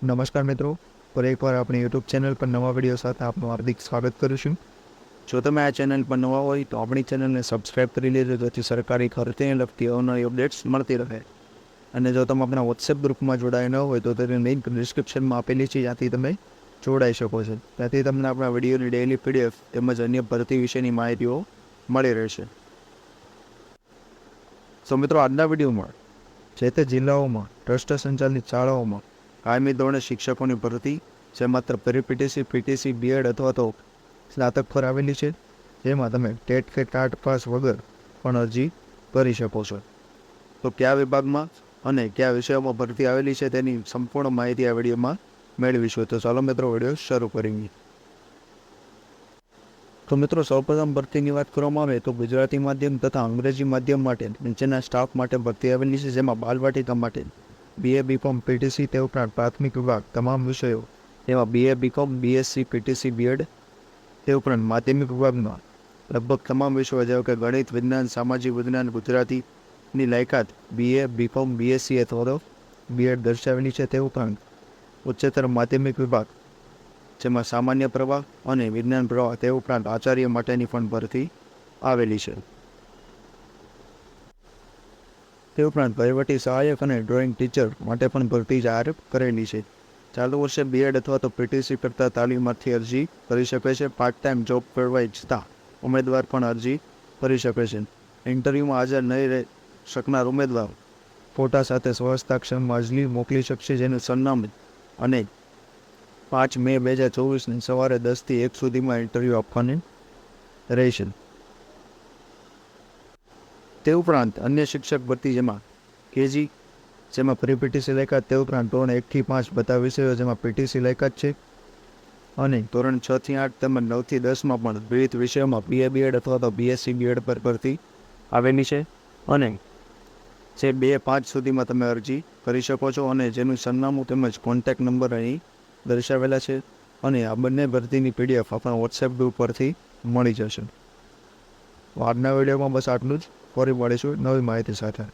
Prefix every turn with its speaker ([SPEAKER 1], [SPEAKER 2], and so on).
[SPEAKER 1] નમસ્કાર મિત્રો, પર એકવાર આપણી યુટ્યુબ ચેનલ પર નવા વિડીયો સાથે આપનું હાર્દિક સ્વાગત કરું છું. જો તમે આ ચેનલ પર નવા હોય તો આપણી ચેનલને સબસ્ક્રાઈબ કરી લેજો, જેથી સરકારી ખર્ચને લગતી અવનવી અપડેટ્સ મળતી રહે. અને જો તમે આપણા વોટ્સએપ ગ્રુપમાં જોડાયા ન હોય તો તેની લિંક ડિસ્ક્રિપ્શનમાં આપેલી છે, જ્યાંથી તમે જોડાઈ શકો છો. ત્યાંથી તમને આપણા વિડીયોની ડેઇલી પીડીએફ તેમજ અન્ય ભરતી વિશેની માહિતીઓ મળી રહેશે. તો મિત્રો, આજના વિડીયોમાં જે તે જિલ્લાઓમાં ટ્રસ્ટ સંચાલિત શાળાઓમાં કાયમી ધોરણે શિક્ષકોની ભરતી, જે માત્ર પીટીસી, પીટીસી, બીએડ અથવા તો સ્નાતક પર આવેલી છે, જેમાં તમે ટેટ કે ટાટ પાસ વગર પણ અરજી કરી શકો છો. તો કયા વિભાગમાં અને કયા વિષયોમાં ભરતી આવેલી છે તેની સંપૂર્ણ માહિતી આ વિડીયોમાં મેળવીશું. તો ચાલો મિત્રો, વિડીયો શરૂ કરીએ. તો મિત્રો, સૌપ્રથમ ભરતીની વાત કરવામાં આવે તો ગુજરાતી માધ્યમ તથા અંગ્રેજી માધ્યમ માટે નીચેના સ્ટાફ માટે ભરતી આવેલી છે, જેમાં બાલવાટિકા માટે BA BCom PTC, તે ઉપરાંત પ્રાથમિક વિભાગ તમામ વિષયો તેમાં BA BCom BSc PTC BEd, તે ઉપરાંત માધ્યમિક વિભાગમાં લગભગ તમામ વિષયો જેવા કે ગણિત, વિજ્ઞાન, સામાજિક વિજ્ઞાન, ગુજરાતીની લાયકાત BA BCom BSc અથવા તો BEd દર્શાવેલી છે. તે ઉપરાંત ઉચ્ચતર માધ્યમિક વિભાગ જેમાં સામાન્ય પ્રવાહ અને વિજ્ઞાન પ્રવાહ, તે ઉપરાંત આચાર્ય માટેની પણ ભરતી આવેલી છે. તે ઉપરાંત વહીવટી સહાયક અને ડ્રોઈંગ ટીચર માટે પણ ભરતી જાહેર કરેલી છે. ચાલુ વર્ષે BEd અથવા તો PTC કરતા તાલીમાર્થી અરજી કરી શકે છે. પાર્ટ ટાઈમ જોબ મેળવવા ઈચ્છતા ઉમેદવાર પણ અરજી કરી શકે છે. ઇન્ટરવ્યૂમાં હાજર નહીં રહી શકનાર ઉમેદવાર ફોટા સાથે સ્વહસ્તાક્ષરમાં અરજી મોકલી શકશે, જેનું સરનામું અને 5 મે 2024ની સવારે 10 થી 1 સુધીમાં ઇન્ટરવ્યૂ આપવાની રહેશે. તે ઉપરાંત અન્ય શિક્ષક ભરતી જેમાં KG, જેમાં પ્રી PTC લાયકાત, તે ઉપરાંત ધોરણ 1 થી 5 બધા વિષયો જેમાં PTC લાયકાત છે, અને ધોરણ 6 થી 8 તેમજ 9 થી 10માં પણ વિવિધ વિષયોમાં BA BEd અથવા તો BSc BEd પર ભરતી આવેલી છે. અને જે 2-5 સુધીમાં તમે અરજી કરી શકો છો, અને જેનું સરનામું તેમજ કોન્ટેક્ટ નંબર અહીં દર્શાવેલા છે. અને આ બંને ભરતીની PDF આપણા વોટ્સએપ ગ્રુપ પરથી મળી જશે. આજના વિડીયોમાં બસ આટલું જ. ફરી મળીશું નવી માહિતી સાથે.